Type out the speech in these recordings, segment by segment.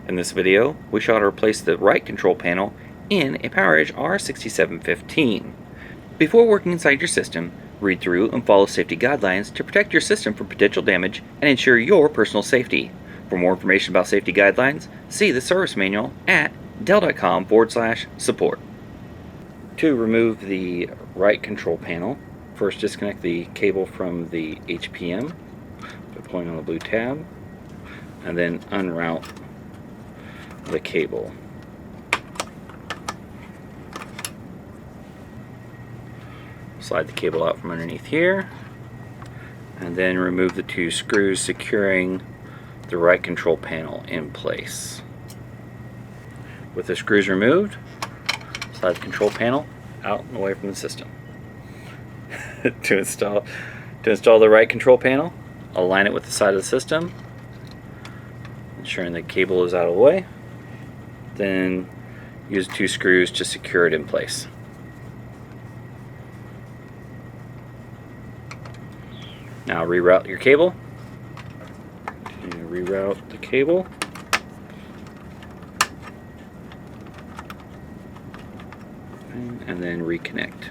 In this video, we shall replace the right control panel in a PowerEdge R6715. Before working inside your system, read through and follow safety guidelines to protect your system from potential damage and ensure your personal safety. For more information about safety guidelines, see the service manual at dell.com/support. To remove the right control panel, first disconnect the cable from the HPM by pulling on the blue tab, and then unroute the cable. Slide the cable out from underneath here, and then remove the two screws securing the right control panel in place. With the screws removed, slide the control panel out and away from the system. To install the right control panel, align it with the side of the system, ensuring the cable is out of the way. Then use two screws to secure it in place. Now reroute your cable. Reroute the cable. And then reconnect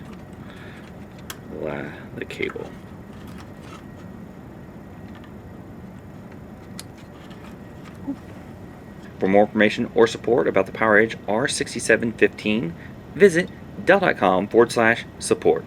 the cable. For more information or support about the PowerEdge R6715, visit dell.com/support.